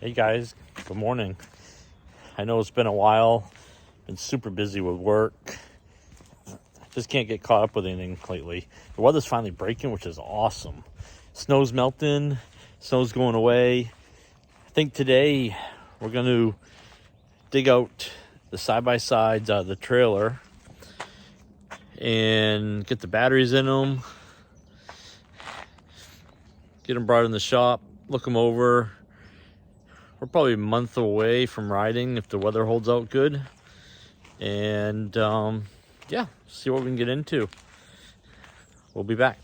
Hey guys, good morning. I know it's been a while, been super busy with work. Just can't get caught up with anything lately. The weather's finally breaking, which is awesome. Snow's melting, snow's going away. I think today we're going to dig out the side-by-sides out of the trailer and get the batteries in them, get them brought in the shop, look them over. We're probably a month away from riding if the weather holds out good. And yeah, see what we can get into. We'll be back.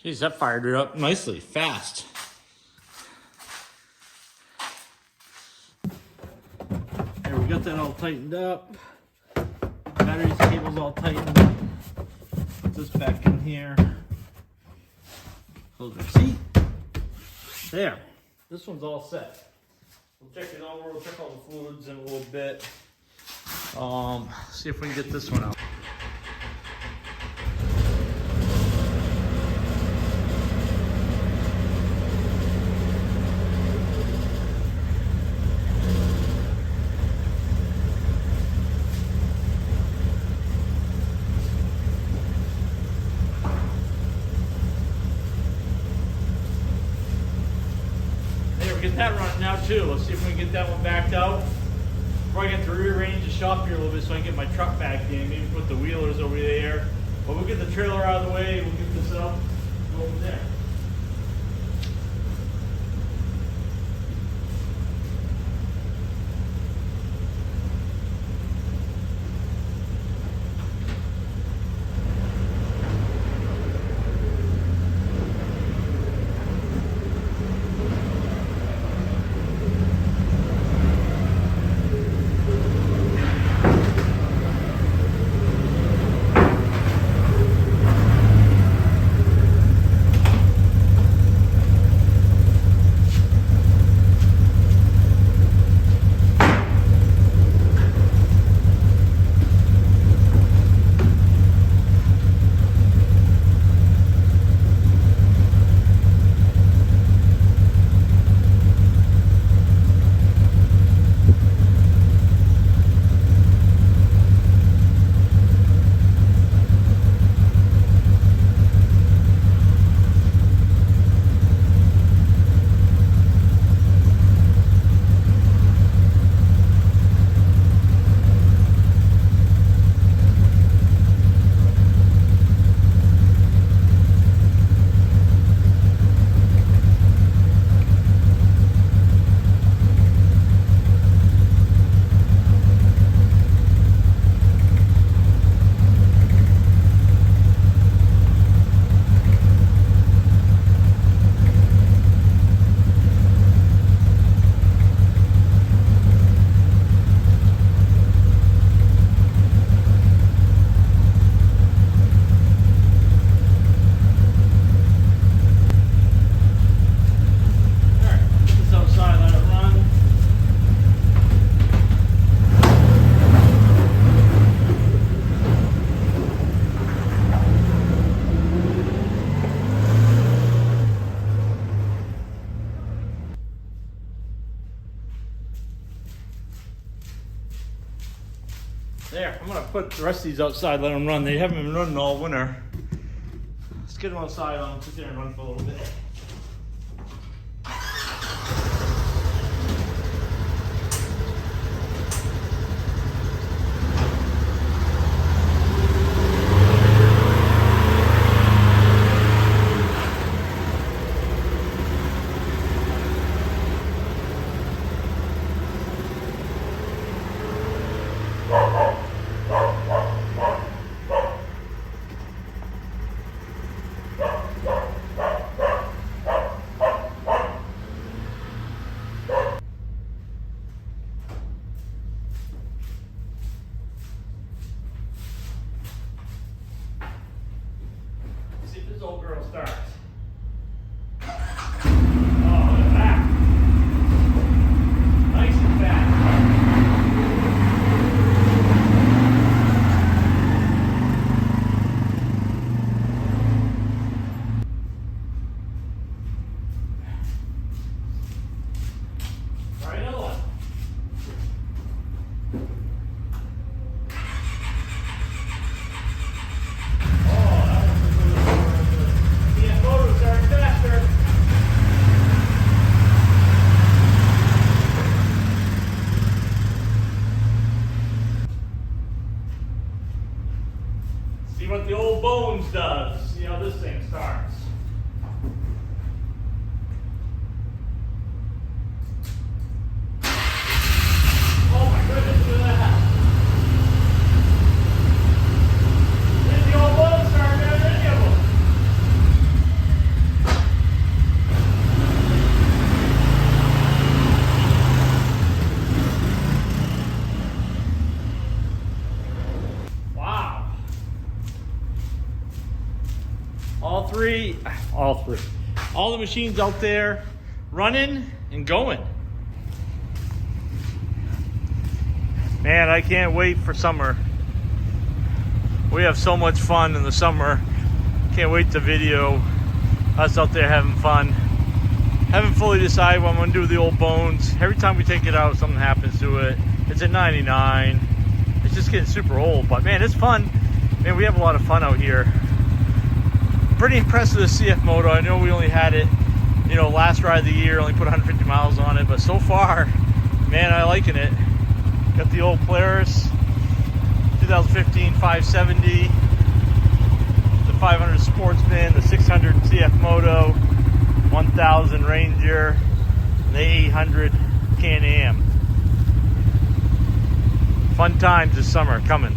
Geez, that fired her up nicely, fast. There, we got that all tightened up. Batteries, cables all tightened. Put this back in here. Close our seat. There, this one's all set. We'll check it over, we'll check all the fluids in a little bit. See if we can get this one out. get that running now too. Let's see if we can get that one backed out. Before I get to rearrange the shop here a little bit so I can get my truck back in, maybe put the wheelers over there. But we'll get the trailer out of the way, we'll get this up, go over there. There, I'm gonna put the rest of these outside, let them run. They haven't been running all winter. Let's get them outside, on sit there and run for a little bit. See if this old girl starts. Oh, look at that. Nice and fat. All right, another one. CFMoto starting faster. See what the old bones does. See how this thing starts. Oh my goodness, look at that. There's the old bones starting better than any of them. Wow. All the machines out there running and going. Man, I can't wait for summer. We have so much fun in the summer. Can't wait to video us out there having fun. Haven't fully decided what I'm gonna do with the old bones. Every time we take it out, something happens to it. It's at 99. It's just getting super old, but man, it's fun. Man, we have a lot of fun out here. Pretty impressed with the CFMoto. I know we only had it You know, last ride of the year, only put 150 miles on it, but so far, man, I liking it. Got the old Polaris, 2015 570, the 500 Sportsman, the 600 CFMoto, 1000 Ranger, and the 800 Can-Am. Fun times this summer coming.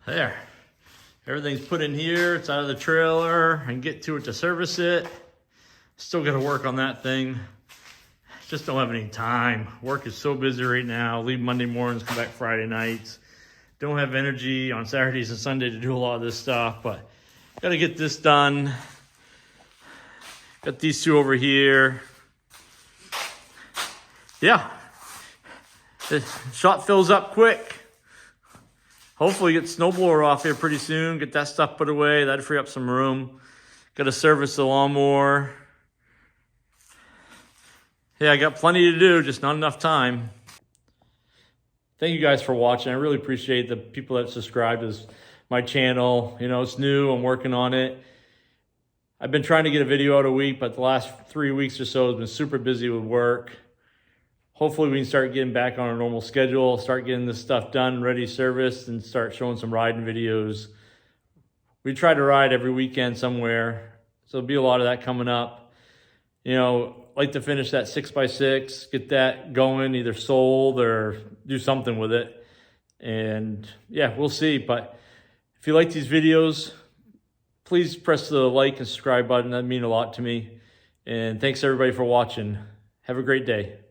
There, everything's put in here. It's out of the trailer and get to it to service it. Still got to work on that thing. Just don't have any time. Work is so busy right now. Leave Monday mornings, come back Friday nights. Don't have energy on Saturdays and Sunday to do a lot of this stuff, but got to get this done. Got these two over here. Yeah, the shot fills up quick. Hopefully get snowblower off here pretty soon. Get that stuff put away. That'd free up some room. Got to service the lawnmower. Yeah, I got plenty to do, just not enough time. Thank you guys for watching. I really appreciate the people that subscribe to my channel. You know, it's new. I'm working on it. I've been trying to get a video out a week, but the last 3 weeks or so has been super busy with work. Hopefully we can start getting back on our normal schedule, start getting this stuff done, ready, serviced, and start showing some riding videos. We try to ride every weekend somewhere, so there'll be a lot of that coming up. You know, like to finish that 6x6, get that going, either sold or do something with it. And yeah, we'll see. But if you like these videos, please press the like and subscribe button. That'd mean a lot to me. And thanks everybody for watching. Have a great day.